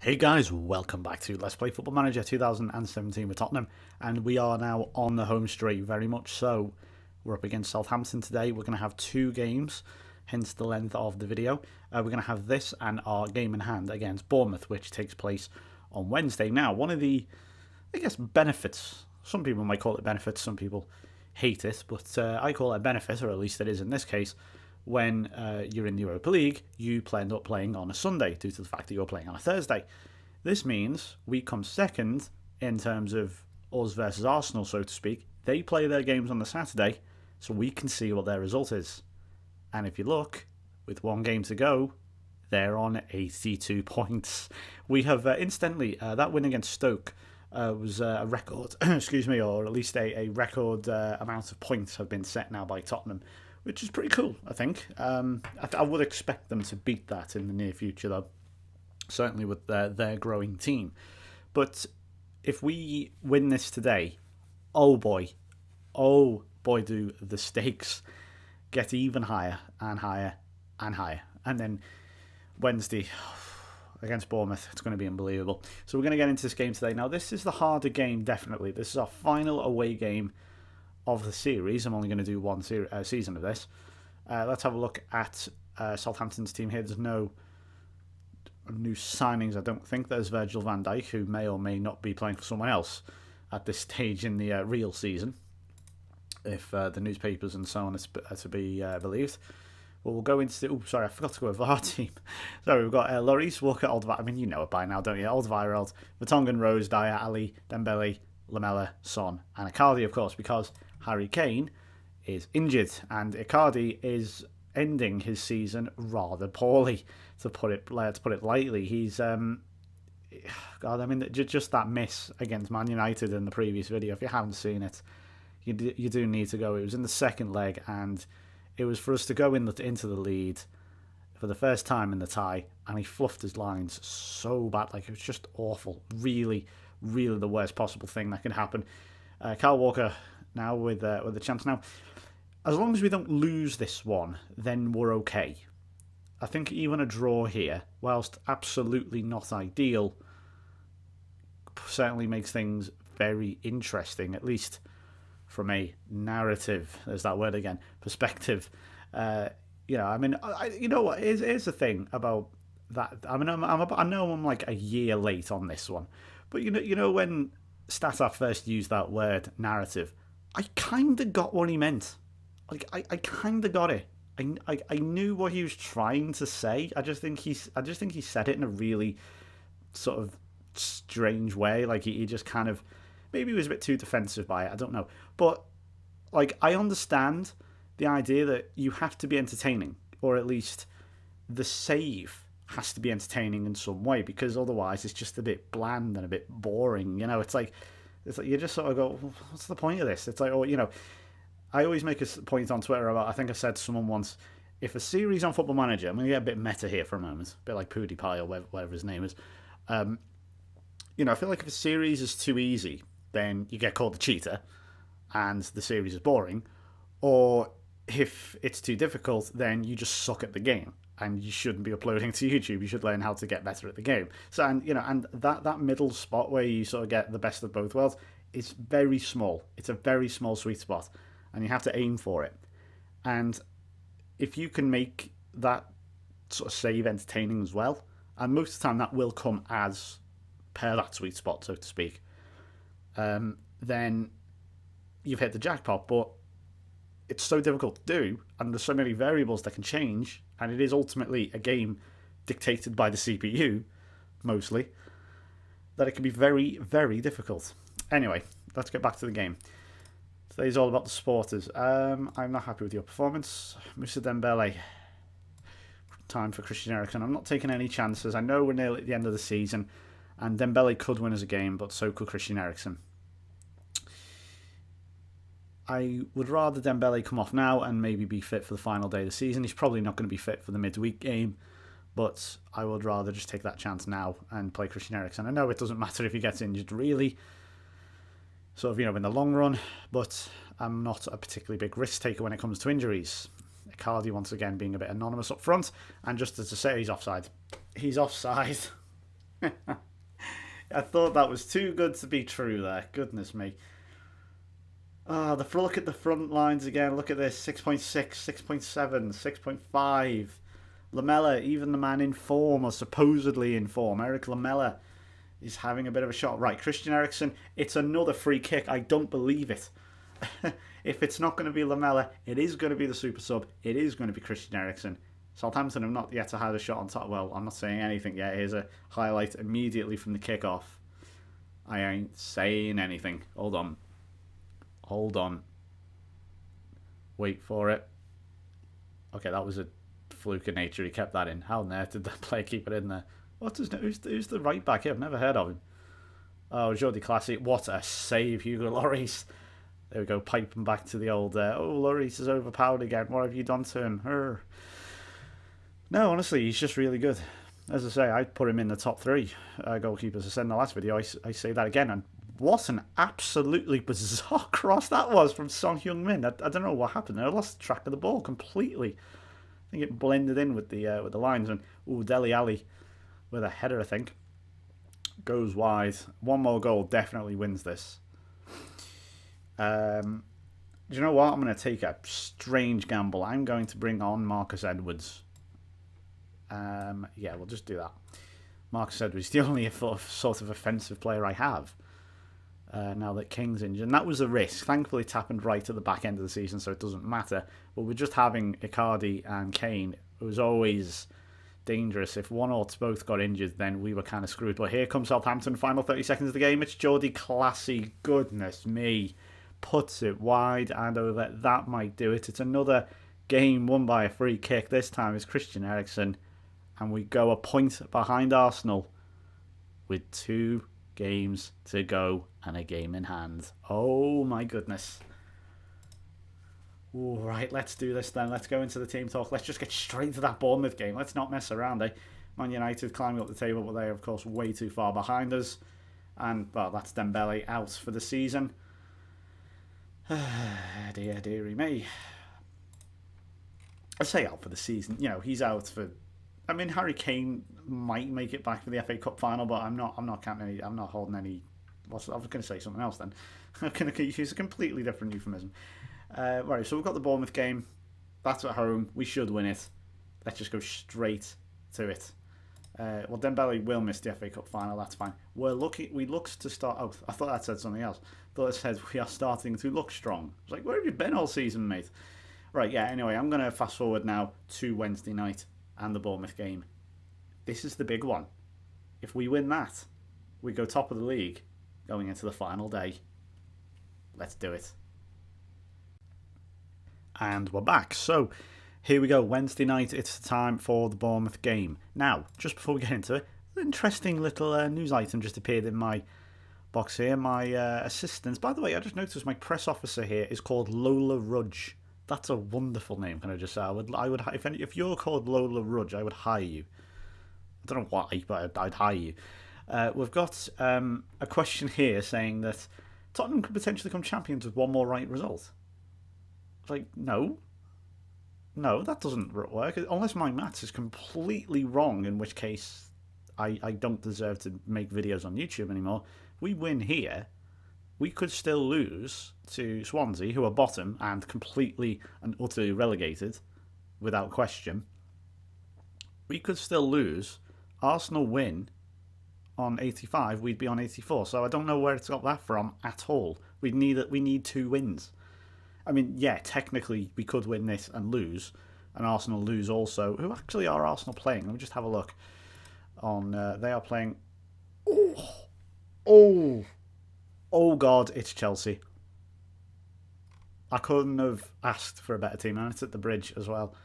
Hey guys, welcome back to Let's Play Football Manager 2017 with Tottenham, and we are now on the home straight, very much so. We're up against Southampton today. We're going to have two games, hence the length of the video. We're going to have this and our game in hand against Bournemouth, which takes place on Wednesday. Now, one of the, benefits, some people might call it benefits, some people hate it, but I call it a benefit, or at least it is in this case. When you're in the Europa League, you end up playing on a Sunday due to the fact that you're playing on a Thursday. This means we come second in terms of us versus Arsenal, so to speak. They play their games on the Saturday, so we can see what their result is. And if you look, with one game to go, they're on 82 points. We have, incidentally, that win against Stoke was a record, excuse me, or at least a record amount of points have been set now by Tottenham, which is pretty cool, I think. I would expect them to beat that in the near future, though, certainly with their growing team. But if we win this today, oh boy, do the stakes get even higher and higher and higher. And then Wednesday against Bournemouth, it's going to be unbelievable. So we're going to get into this game today. Now, this is the harder game, definitely. This is our final away game of the series. I'm only going to do one season of this. Let's have a look at Southampton's team here. There's no new signings, I don't think. There's Virgil van Dijk, who may or may not be playing for someone else at this stage in the real season, if the newspapers and so on are to be believed. Well, we'll go into... Oh, sorry, I forgot to go over our team. Sorry, we've got Lloris, Walker, Alderweireld. I mean, you know it by now, don't you? Alderweireld, Vertonghen, Rose, Dyer, Ali, Dembele, Lamela, Son, and Icardi, of course, because Harry Kane is injured, and Icardi is ending his season rather poorly, to put it lightly. He's just that miss against Man United in the previous video. If you haven't seen it, you do need to go. It was in the second leg, and it was for us to go into the lead for the first time in the tie, and he fluffed his lines so bad. Like, it was just awful. Really, really the worst possible thing that could happen. Kyle Walker now with a chance. Now, as long as we don't lose this one, then we're okay. I think even a draw here, whilst absolutely not ideal, certainly makes things very interesting, at least from a narrative, there's that word again, perspective. I mean, you know what, here's the thing about that. I mean, I know I'm like a year late on this one, but you know when Stata first used that word, narrative, I kind of got what he meant. Like, I kind of got it. I knew what he was trying to say. I just think he said it in a really sort of strange way. Like, he just kind of, maybe he was a bit too defensive by it. I don't know. But, like, I understand the idea that you have to be entertaining, or at least the save has to be entertaining in some way, because otherwise it's just a bit bland and a bit boring. You know, it's like you just sort of go, what's the point of this? It's like, I always make a point on Twitter about, I think I said to someone once, if a series on Football Manager, I'm going to get a bit meta here for a moment, a bit like PewDiePie or whatever his name is. I feel like if a series is too easy, then you get called a cheater and the series is boring. Or if it's too difficult, then you just suck at the game and you shouldn't be uploading to YouTube. You should learn how to get better at the game. So, and that middle spot where you sort of get the best of both worlds is very small. It's a very small sweet spot, and you have to aim for it. And if you can make that sort of save entertaining as well, and most of the time that will come as per that sweet spot, so to speak, then you've hit the jackpot. But it's so difficult to do, and there's so many variables that can change, and it is ultimately a game dictated by the CPU, mostly, that it can be very, very difficult. Anyway, let's get back to the game. Today's all about the supporters. I'm not happy with your performance, Mr. Dembele. Time for Christian Eriksen. I'm not taking any chances. I know we're nearly at the end of the season, and Dembele could win us a game, but so could Christian Eriksen. I would rather Dembele come off now and maybe be fit for the final day of the season. He's probably not going to be fit for the midweek game, but I would rather just take that chance now and play Christian Eriksen. I know it doesn't matter if he gets injured, really, sort of, in the long run, but I'm not a particularly big risk taker when it comes to injuries. Icardi, once again, being a bit anonymous up front, and just as to say, he's offside. He's offside. I thought that was too good to be true there. Goodness me. Oh, look at the front lines again. Look at this 6.6, 6.7, 6.5. Lamella, even the man in form, or supposedly in form, Eric Lamella, is having a bit of a shot. Right, Christian Eriksen, it's another free kick. I don't believe it. If it's not going to be Lamella, it is going to be the super sub. It is going to be Christian Eriksen. Southampton have not yet had a shot on top. Well, I'm not saying anything yet. Here's a highlight immediately from the kickoff. I ain't saying anything. Hold on. Hold on. Wait for it. Okay, that was a fluke of nature. He kept that in. How on earth did the player keep it in there? Who's the right back here? I've never heard of him. Oh, Jordi Classic. What a save, Hugo Lloris. There we go, piping back to the old, Lloris is overpowered again. What have you done to him? No, honestly, he's just really good. As I say, I'd put him in the top three goalkeepers. I said in the last video, I say that again. And what an absolutely bizarre cross that was from Son Heung-min. I don't know what happened there. I lost track of the ball completely. I think it blended in with the lines. And, Dele Alli with a header, I think. Goes wide. One more goal definitely wins this. Do you know what? I'm going to take a strange gamble. I'm going to bring on Marcus Edwards. Yeah, we'll just do that. Marcus Edwards is the only sort of offensive player I have now that King's injured. And that was a risk. Thankfully, it happened right at the back end of the season, so it doesn't matter. But we're just having Icardi and Kane. It was always dangerous. If one or both got injured, then we were kind of screwed. But here comes Southampton, final 30 seconds of the game. It's Jordi Classy. Goodness me. Puts it wide and over. That might do it. It's another game won by a free kick. This time it's Christian Eriksen. And we go a point behind Arsenal with 2 games to go and a game in hand. Oh my goodness. All right, let's do this then. Let's go into the team talk. Let's just get straight to that Bournemouth game. Let's not mess around, eh? Man United climbing up the table, but they're, of course, way too far behind us. And, well, that's Dembele out for the season. Dearie me. I say out for the season. You know, he's out for... I mean, Harry Kane might make it back for the FA Cup final, but I'm not counting any... I'm not holding any... I was going to say something else then. I'm going to use a completely different euphemism. Right, so we've got the Bournemouth game. That's at home. We should win it. Let's just go straight to it. Well, Dembele will miss the FA Cup final. That's fine. We look to start... Oh, I thought that said something else. I thought it said we are starting to look strong. I was like, where have you been all season, mate? Right, yeah, anyway, I'm going to fast forward now to Wednesday night and the Bournemouth game. This is the big one. If we win that, we go top of the league going into the final day. Let's do it. And we're back. So, here we go. Wednesday night, it's the time for the Bournemouth game. Now, just before we get into it, an interesting little news item just appeared in my box here. My assistant. By the way, I just noticed my press officer here is called Lola Rudge. That's a wonderful name, can I just say? I would if you're called Lola Rudge, I would hire you. I don't know why, but I'd hire you. We've got a question here saying that Tottenham could potentially become champions with one more right result. Like, no, that doesn't work. Unless my maths is completely wrong, in which case I don't deserve to make videos on YouTube anymore. We win here, we could still lose to Swansea, who are bottom and completely and utterly relegated, without question. We could still lose. Arsenal win on 85, we'd be on 84. So I don't know where it's got that from at all. We need 2 wins. I mean, yeah, technically we could win this and lose, and Arsenal lose also. Who actually are Arsenal playing? Let me just have a look. They are playing... Oh God, it's Chelsea. I couldn't have asked for a better team, and it's at the Bridge as well.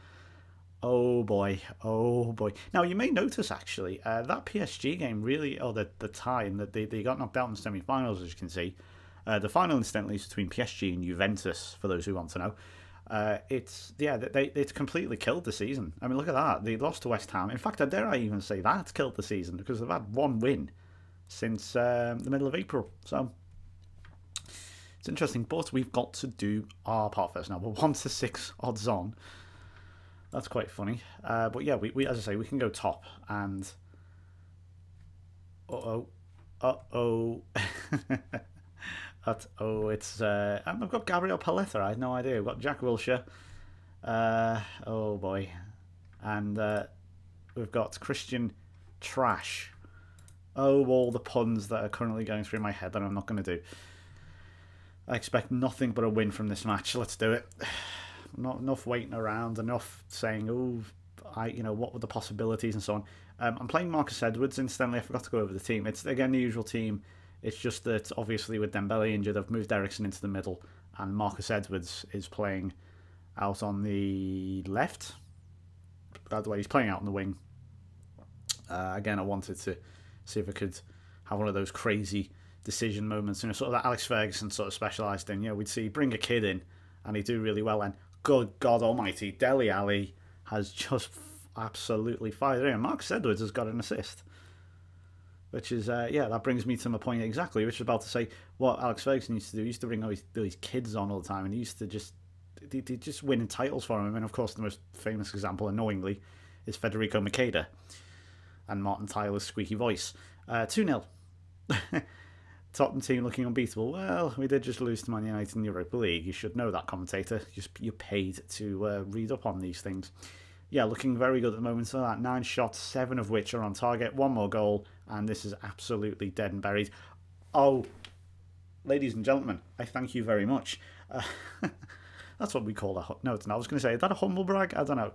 Oh boy. Now, you may notice, actually, that PSG game really... Oh, the tie, and that they got knocked out in the semi-finals, as you can see. The final, incidentally, is between PSG and Juventus, for those who want to know. It's completely killed the season. I mean, look at that. They lost to West Ham. In fact, dare I even say that killed the season, because they've had 1 win since the middle of April. So, it's interesting, but we've got to do our part first now. We're 1-6 odds on. That's quite funny. But yeah, we as I say, we can go top, and Uh-oh. Uh-oh. It's... I've got Gabriel Paletta. I had no idea. We've got Jack Wilshere. Oh, boy. And we've got Christian Trash. Oh, all the puns that are currently going through my head that I'm not going to do. I expect nothing but a win from this match. Let's do it. Not enough waiting around, enough saying, oh, what were the possibilities and so on. I'm playing Marcus Edwards. Incidentally, I forgot to go over the team. It's, again, the usual team. It's just that, obviously, with Dembele injured, I've moved Eriksen into the middle, and Marcus Edwards is playing out on the left. By the way, he's playing out on the wing. Again, I wanted to see if I could have one of those crazy decision moments, sort of that Alex Ferguson sort of specialised in. We'd see bring a kid in, and he'd do really well. And good God Almighty, Dele Alli has just absolutely fired in. Marcus Edwards has got an assist, which is that brings me to my point exactly, which is about to say what Alex Ferguson used to do. He used to bring all these kids on all the time, and he used to just winning titles for him. And of course, the most famous example, annoyingly, is Federico Makeda and Martin Tyler's squeaky voice. 2-0. Tottenham team looking unbeatable. Well, we did just lose to Man United in the Europa League. You should know that, commentator. You're paid to read up on these things. Yeah, looking very good at the moment. So that 9 shots, 7 of which are on target. 1 more goal, and this is absolutely dead and buried. Oh, ladies and gentlemen, I thank you very much. That's what we call a... No, it's not. I was going to say, is that a humble brag? I don't know.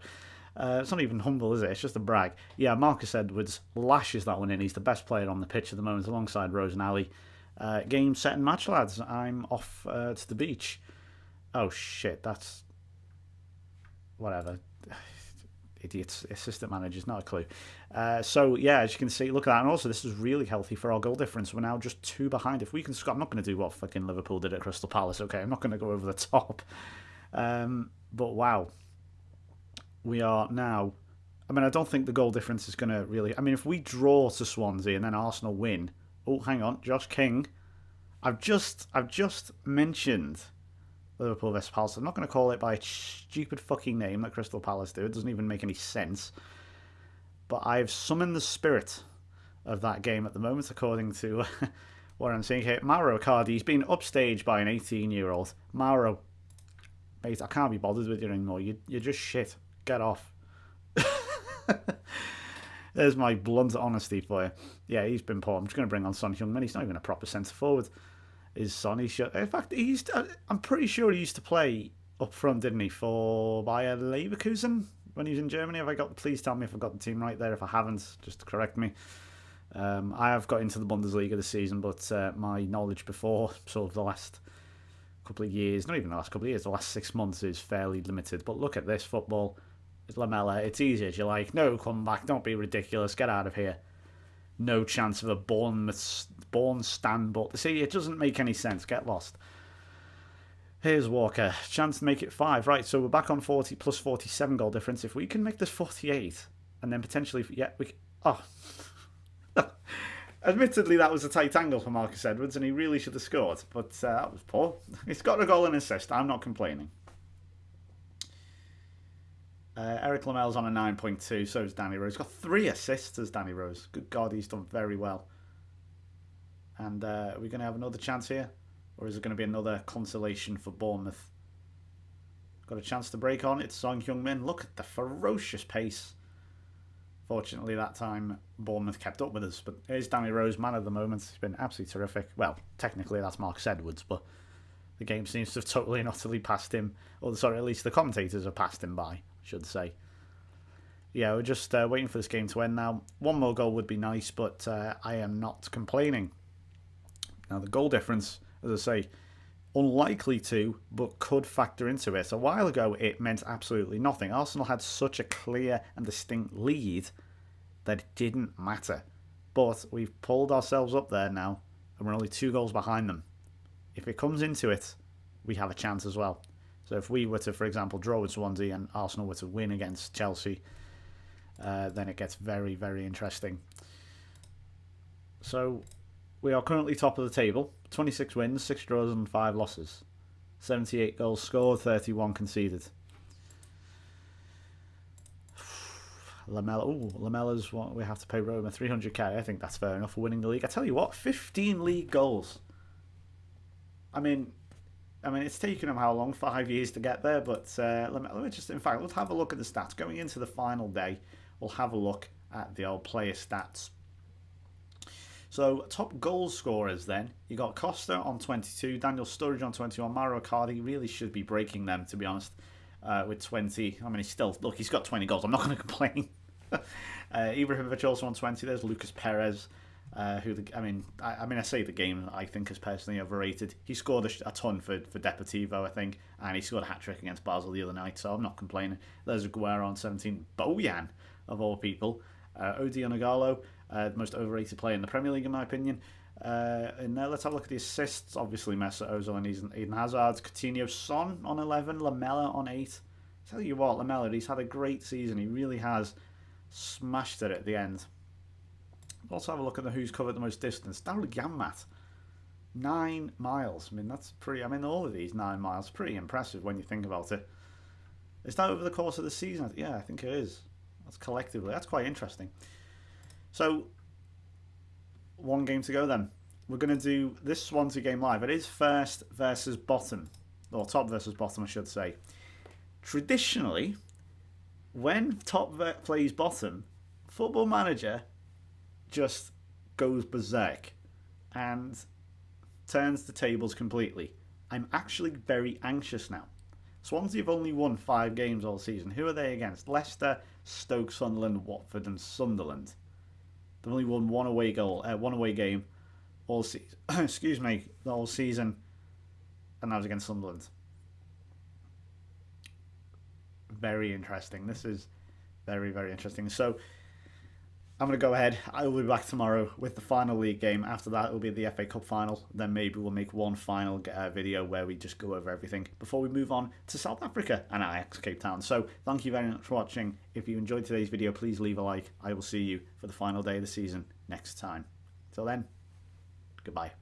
It's not even humble, is it? It's just a brag. Yeah, Marcus Edwards lashes that one in. He's the best player on the pitch at the moment, alongside Rose and Ali. Game, set, and match, lads. I'm off to the beach. Oh, shit. That's... Whatever. Idiots. Assistant managers, not a clue. So, yeah, as you can see, look at that. And also, this is really healthy for our goal difference. We're now just 2 behind. If we can score... I'm not going to do what fucking Liverpool did at Crystal Palace, okay? I'm not going to go over the top. But, wow. We are now... I mean, I don't think the goal difference is going to really... I mean, if we draw to Swansea and then Arsenal win... Oh, hang on. Josh King. I've just mentioned Liverpool vs Palace. I'm not going to call it by a stupid fucking name that Crystal Palace do. It doesn't even make any sense. But I've summoned the spirit of that game at the moment, according to what I'm seeing here. Mauro Icardi, he's been upstaged by an 18-year-old. Mauro, mate, I can't be bothered with you anymore. You're just shit. Get off. There's my blunt honesty for you. Yeah, he's been poor. I'm just going to bring on Son Heung-min. He's not even a proper centre forward. Is Son? In fact, I'm pretty sure he used to play up front, didn't he, for Bayer Leverkusen when he was in Germany? Please tell me if I've got the team right there. If I haven't, just correct me. I have got into the Bundesliga this season, but my knowledge before sort of the last couple of years, not even the last couple of years, the last 6 months is fairly limited. But look at this football. It's Lamella. It's easy as you like. No comeback. Don't be ridiculous. Get out of here. No chance of a born stand, but see, it doesn't make any sense. Get lost. Here's Walker. Chance to make it 5. Right, so we're back on 40 plus 47 goal difference. If we can make this 48, and then potentially, admittedly, that was a tight angle for Marcus Edwards, and he really should have scored, but that was poor. He's got a goal and assist. I'm not complaining. Eric Lamel's on a 9.2, so is Danny Rose. He's got 3 assists as Danny Rose. Good God, he's done very well. And are we going to have another chance here? Or is it going to be another consolation for Bournemouth? Got a chance to break on. It's Son Heung-min. Look at the ferocious pace. Fortunately, that time, Bournemouth kept up with us. But here's Danny Rose, man of the moment. He's been absolutely terrific. Well, technically, that's Marcus Edwards, but the game seems to have totally and utterly passed him. Or, sorry, at least the commentators have passed him by, I should say. Yeah, we're just waiting for this game to end now. 1 more goal would be nice, but I am not complaining. Now, the goal difference, as I say, unlikely to, but could factor into it. A while ago, it meant absolutely nothing. Arsenal had such a clear and distinct lead that it didn't matter. But we've pulled ourselves up there now, and we're only 2 goals behind them. If it comes into it, we have a chance as well. So if we were to, for example, draw with Swansea and Arsenal were to win against Chelsea, then it gets very, very interesting. So we are currently top of the table. 26 wins, 6 draws and 5 losses. 78 goals scored, 31 conceded. Lamella. Ooh, Lamella's what we have to pay Roma 300k. I think that's fair enough for winning the league. I tell you what, 15 league goals. I mean, it's taken him how long? 5 years to get there. But let me just, in fact, let's have a look at the stats going into the final day. We'll have a look at the old player stats. So top goal scorers then. You got Costa on 22, Daniel Sturridge on 21, Mauro Icardi really should be breaking them, to be honest, with 20. I mean, he's got 20 goals. I'm not going to complain. Ibrahimovic also on 20. There's Lucas Perez, I say the game I think is personally overrated. He scored a ton for Deportivo, I think, and he scored a hat-trick against Basel the other night, so I'm not complaining. There's Aguero on 17, Bojan, of all people. Odion Igalo, the most overrated player in the Premier League, in my opinion. And let's have a look at the assists. Obviously, Mesut Ozil and Eden Hazard. Coutinho, Son on 11. Lamella on 8. Tell you what, Lamella, he's had a great season. He really has smashed it at the end. Let's have a look at who's covered the most distance. Daryl Gammat, 9 miles. I mean, that's pretty. I mean, all of these 9 miles, pretty impressive when you think about it. Is that over the course of the season? Yeah, I think it is. That's collectively. That's quite interesting. So, one game to go then. We're going to do this Swansea game live. It is first versus bottom. Or top versus bottom, I should say. Traditionally, when top plays bottom, Football Manager just goes berserk and turns the tables completely. I'm actually very anxious now. Swansea have only won 5 games all season. Who are they against? Leicester, Stoke, Sunderland, Watford and Sunderland. They've only won one away game all season. Excuse me, the whole season, and that was against Sunderland. Very interesting. This is very, very interesting. So I'm going to go ahead. I will be back tomorrow with the final league game. After that, it will be the FA Cup final. Then maybe we'll make one final video where we just go over everything before we move on to South Africa and Ajax Cape Town. So thank you very much for watching. If you enjoyed today's video, please leave a like. I will see you for the final day of the season next time. Till then, goodbye.